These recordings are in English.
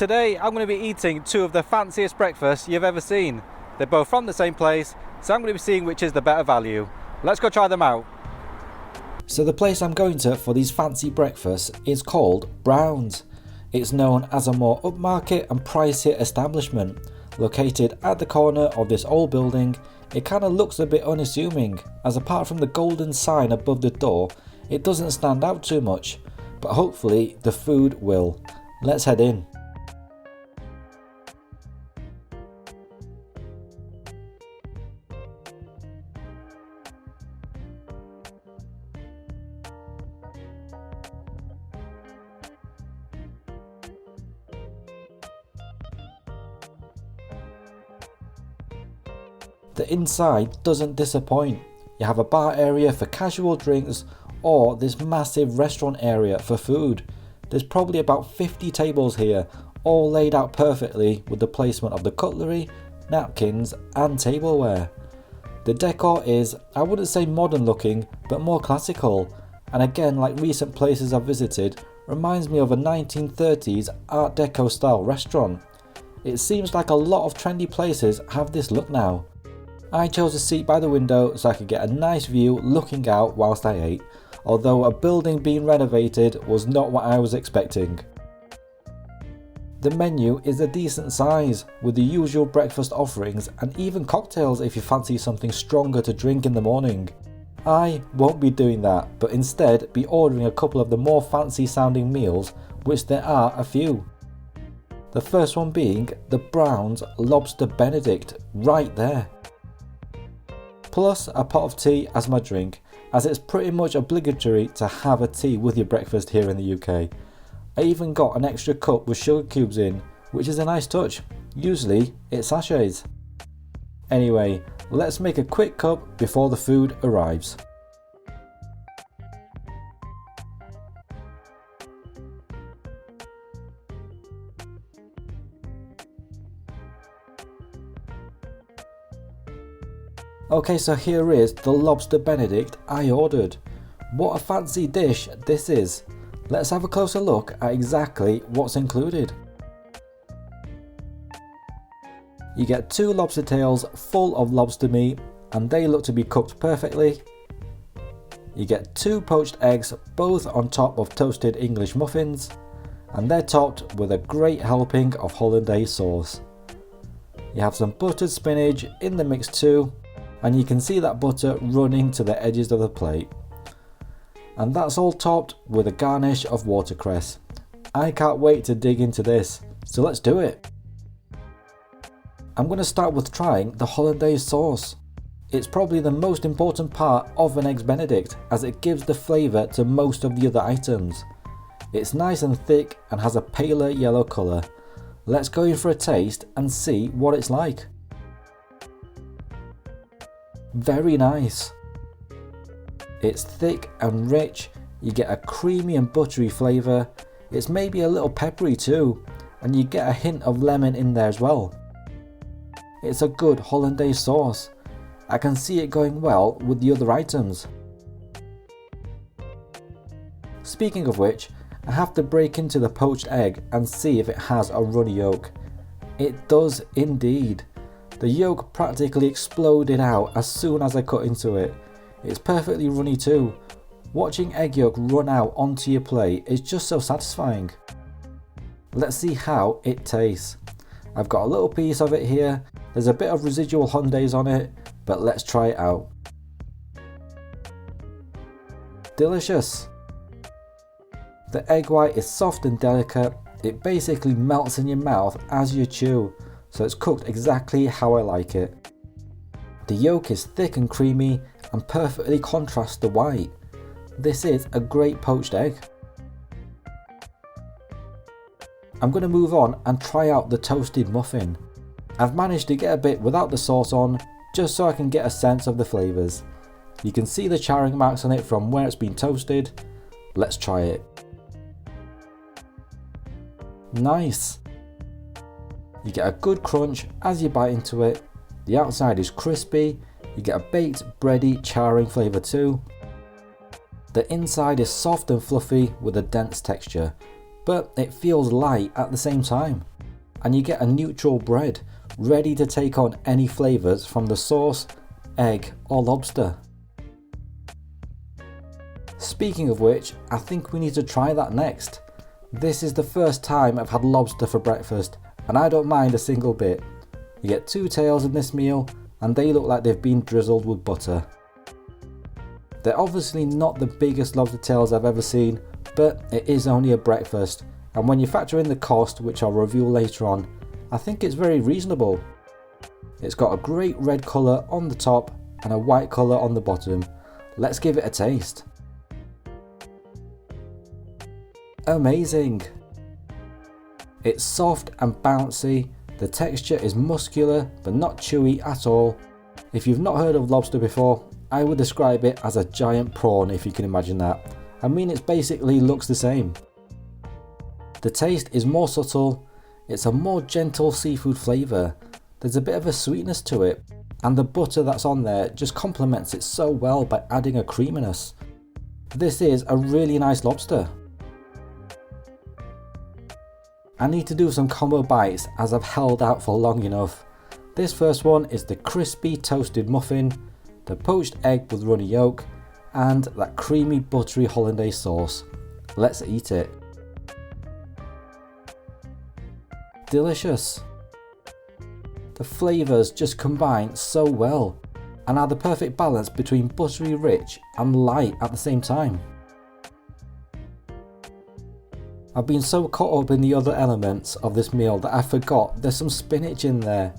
Today I'm going to be eating two of the fanciest breakfasts you've ever seen. They're both from the same place, so I'm going to be seeing which is the better value. Let's go try them out. So the place I'm going to for these fancy breakfasts is called Brown's. It's known as a more upmarket and pricier establishment. Located at the corner of this old building, it kind of looks a bit unassuming, as apart from the golden sign above the door, it doesn't stand out too much, but hopefully the food will. Let's head in. The inside doesn't disappoint. You have a bar area for casual drinks or this massive restaurant area for food. There's probably about 50 tables here, all laid out perfectly with the placement of the cutlery, napkins and tableware. The decor is, I wouldn't say modern looking, but more classical, and again, like recent places I've visited, reminds me of a 1930s Art Deco style restaurant. It seems like a lot of trendy places have this look now. I chose a seat by the window so I could get a nice view looking out whilst I ate, although a building being renovated was not what I was expecting. The menu is a decent size, with the usual breakfast offerings and even cocktails if you fancy something stronger to drink in the morning. I won't be doing that, but instead be ordering a couple of the more fancy sounding meals, which there are a few. The first one being the Brown's Lobster Benedict, right there. Plus a pot of tea as my drink, as it's pretty much obligatory to have a tea with your breakfast here in the UK. I even got an extra cup with sugar cubes in, which is a nice touch. Usually it's sachets. Anyway, let's make a quick cup before the food arrives. Okay, so here is the Lobster Benedict I ordered. What a fancy dish this is. Let's have a closer look at exactly what's included. You get 2 lobster tails full of lobster meat, and they look to be cooked perfectly. You get 2 poached eggs, both on top of toasted English muffins, and they're topped with a great helping of hollandaise sauce. You have some buttered spinach in the mix too, and you can see that butter running to the edges of the plate. And that's all topped with a garnish of watercress. I can't wait to dig into this, so let's do it. I'm going to start with trying the hollandaise sauce. It's probably the most important part of an Eggs Benedict, as it gives the flavour to most of the other items. It's nice and thick and has a paler yellow colour. Let's go in for a taste and see what it's like. Very nice. It's thick and rich, you get a creamy and buttery flavour, it's maybe a little peppery too, and you get a hint of lemon in there as well. It's a good hollandaise sauce. I can see it going well with the other items. Speaking of which, I have to break into the poached egg and see if it has a runny yolk. It does indeed. The yolk practically exploded out as soon as I cut into it. It's perfectly runny too. Watching egg yolk run out onto your plate is just so satisfying. Let's see how it tastes. I've got a little piece of it here. There's a bit of residual hollandaise on it, but let's try it out. Delicious. The egg white is soft and delicate. It basically melts in your mouth as you chew, so it's cooked exactly how I like it. The yolk is thick and creamy and perfectly contrasts the white. This is a great poached egg. I'm going to move on and try out the toasted muffin. I've managed to get a bit without the sauce on, just so I can get a sense of the flavours. You can see the charring marks on it from where it's been toasted. Let's try it. Nice. You get a good crunch as you bite into it. The outside is crispy. You get a baked, bready, charring flavour too. The inside is soft and fluffy with a dense texture, but it feels light at the same time. And you get a neutral bread, ready to take on any flavours from the sauce, egg or lobster. Speaking of which, I think we need to try that next. This is the first time I've had lobster for breakfast, and I don't mind a single bit. You get 2 tails in this meal, and they look like they've been drizzled with butter. They're obviously not the biggest lobster tails I've ever seen, but it is only a breakfast, and when you factor in the cost, which I'll review later on, I think it's very reasonable. It's got a great red colour on the top and a white colour on the bottom. Let's give it a taste. Amazing! It's soft and bouncy, the texture is muscular but not chewy at all. If you've not heard of lobster before, I would describe it as a giant prawn, if you can imagine that. I mean, it basically looks the same. The taste is more subtle, it's a more gentle seafood flavour, there's a bit of a sweetness to it, and the butter that's on there just complements it so well by adding a creaminess. This is a really nice lobster. I need to do some combo bites as I've held out for long enough. This first one is the crispy toasted muffin, the poached egg with runny yolk, and that creamy buttery hollandaise sauce. Let's eat it. Delicious. The flavours just combine so well and are the perfect balance between buttery rich and light at the same time. I've been so caught up in the other elements of this meal that I forgot there's some spinach in there.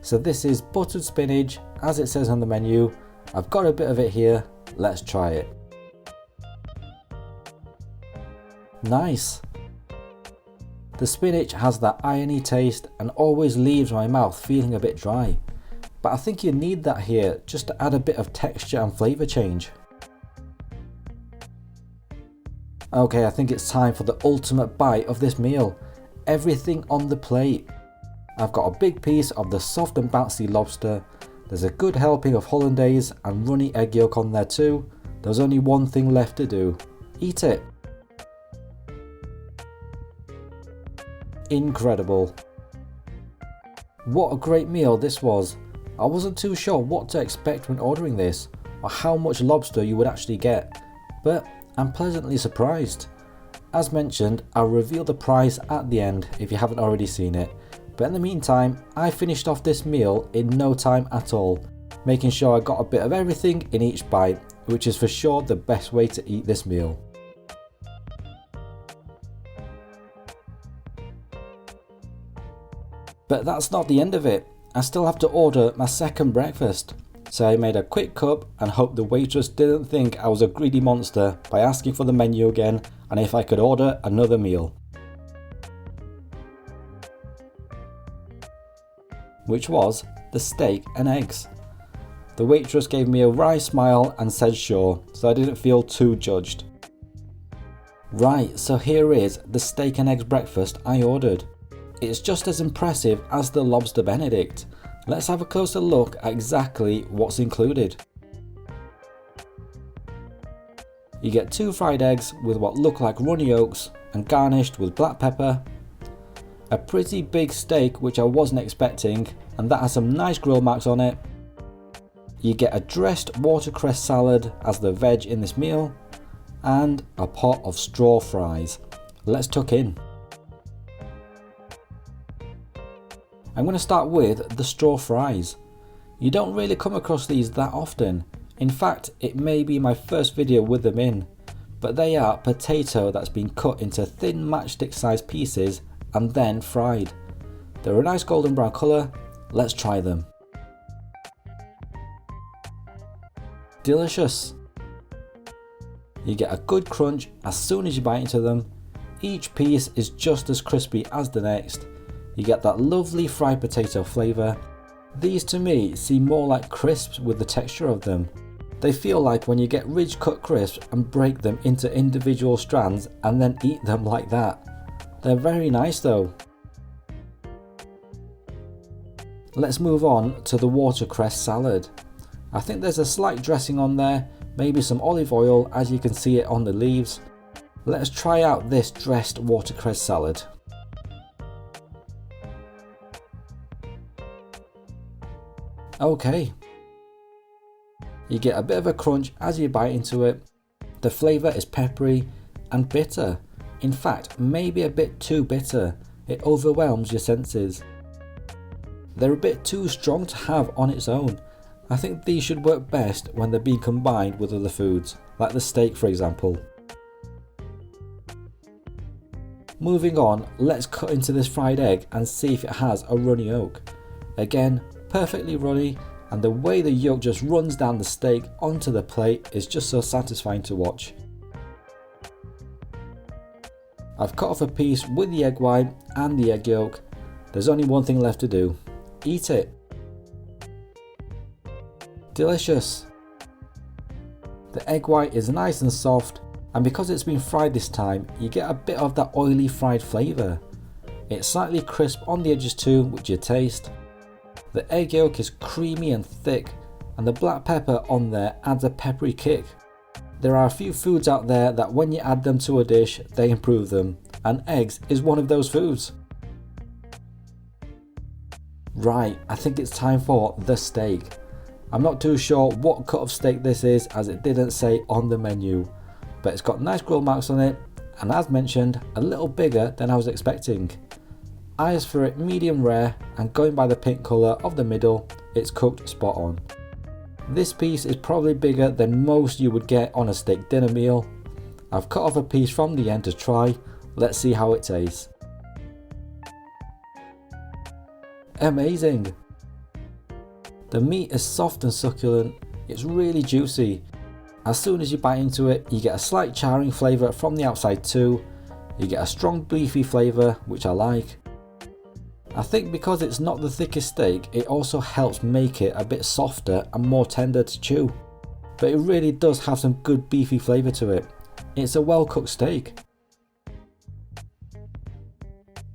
So this is buttered spinach as it says on the menu. I've got a bit of it here, let's try it. Nice. The spinach has that irony taste and always leaves my mouth feeling a bit dry. But I think you need that here just to add a bit of texture and flavour change. Okay, I think it's time for the ultimate bite of this meal. Everything on the plate. I've got a big piece of the soft and bouncy lobster. There's a good helping of hollandaise and runny egg yolk on there too. There's only one thing left to do. Eat it. Incredible. What a great meal this was. I wasn't too sure what to expect when ordering this, or how much lobster you would actually get, but I'm pleasantly surprised. As mentioned, I'll reveal the price at the end if you haven't already seen it, but in the meantime, I finished off this meal in no time at all, making sure I got a bit of everything in each bite, which is for sure the best way to eat this meal. But that's not the end of it. I still have to order my second breakfast. So I made a quick cup and hoped the waitress didn't think I was a greedy monster by asking for the menu again and if I could order another meal. Which was the steak and eggs. The waitress gave me a wry smile and said sure, so I didn't feel too judged. Right, so here is the steak and eggs breakfast I ordered. It's just as impressive as the Lobster Benedict. Let's have a closer look at exactly what's included. You get 2 fried eggs with what look like runny yolks and garnished with black pepper. A pretty big steak which I wasn't expecting, and that has some nice grill marks on it. You get a dressed watercress salad as the veg in this meal, and a pot of straw fries. Let's tuck in. I'm going to start with the straw fries. You don't really come across these that often. In fact, it may be my first video with them in, but they are potato that's been cut into thin matchstick sized pieces and then fried. They're a nice golden brown colour. Let's try them. Delicious. You get a good crunch as soon as you bite into them. Each piece is just as crispy as the next. You get that lovely fried potato flavour. These to me seem more like crisps with the texture of them. They feel like when you get ridge cut crisps and break them into individual strands and then eat them like that. They're very nice though. Let's move on to the watercress salad. I think there's a slight dressing on there, maybe some olive oil as you can see it on the leaves. Let's try out this dressed watercress salad. Okay. You get a bit of a crunch as you bite into it. The flavour is peppery and bitter. In fact, maybe a bit too bitter. It overwhelms your senses. They're a bit too strong to have on its own. I think these should work best when they're being combined with other foods, like the steak for example. Moving on, let's cut into this fried egg and see if it has a runny yolk. Again, perfectly runny, and the way the yolk just runs down the steak onto the plate is just so satisfying to watch. I've cut off a piece with the egg white and the egg yolk. There's only one thing left to do. Eat it. Delicious. The egg white is nice and soft, and because it's been fried this time, you get a bit of that oily fried flavour. It's slightly crisp on the edges too, which you taste. The egg yolk is creamy and thick, and the black pepper on there adds a peppery kick. There are a few foods out there that when you add them to a dish, they improve them, and eggs is one of those foods. Right, I think it's time for the steak. I'm not too sure what cut of steak this is, as it didn't say on the menu, but it's got nice grill marks on it, and as mentioned, a little bigger than I was expecting. Eyes for it medium rare, and going by the pink colour of the middle, it's cooked spot on. This piece is probably bigger than most you would get on a steak dinner meal. I've cut off a piece from the end to try. Let's see how it tastes. Amazing! The meat is soft and succulent. It's really juicy. As soon as you bite into it, you get a slight charring flavour from the outside too. You get a strong beefy flavour, which I like. I think because it's not the thickest steak, it also helps make it a bit softer and more tender to chew. But it really does have some good beefy flavour to it. It's a well cooked steak.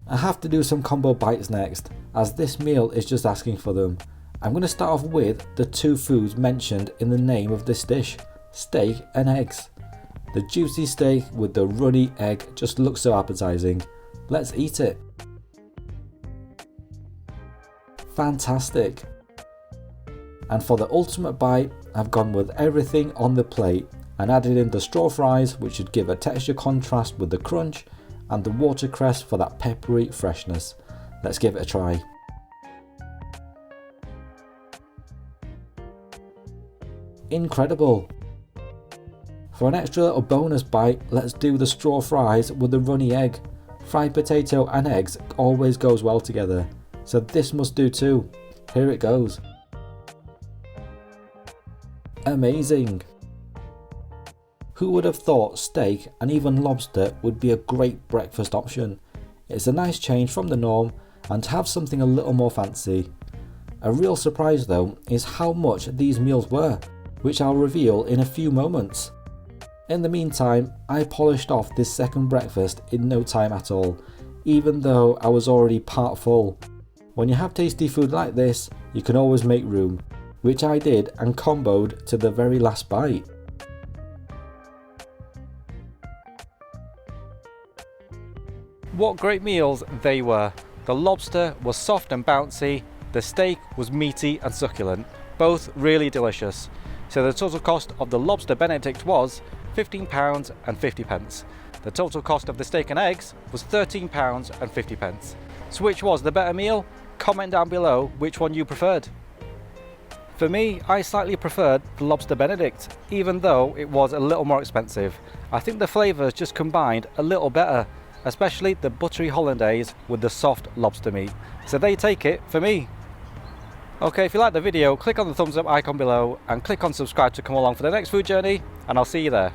I have to do some combo bites next, as this meal is just asking for them. I'm going to start off with the two foods mentioned in the name of this dish, steak and eggs. The juicy steak with the runny egg just looks so appetizing. Let's eat it. Fantastic. And for the ultimate bite, I've gone with everything on the plate and added in the straw fries, which should give a texture contrast with the crunch, and the watercress for that peppery freshness. Let's give it a try. Incredible. For an extra little bonus bite, let's do the straw fries with the runny egg. Fried potato and eggs always goes well together, so this must do too. Here it goes. Amazing. Who would have thought steak and even lobster would be a great breakfast option? It's a nice change from the norm, and to have something a little more fancy. A real surprise though is how much these meals were, which I'll reveal in a few moments. In the meantime, I polished off this second breakfast in no time at all, even though I was already part full. When you have tasty food like this, you can always make room, which I did and comboed to the very last bite. What great meals they were. The lobster was soft and bouncy, the steak was meaty and succulent, both really delicious. So the total cost of the Lobster Benedict was £15.50. The total cost of the steak and eggs was £13.50. So which was the better meal? Comment down below which one you preferred. For me, I slightly preferred the Lobster Benedict, even though it was a little more expensive. I think the flavours just combined a little better, especially the buttery hollandaise with the soft lobster meat. So they take it for me. Okay, if you like the video, click on the thumbs up icon below and click on subscribe to come along for the next food journey, and I'll see you there.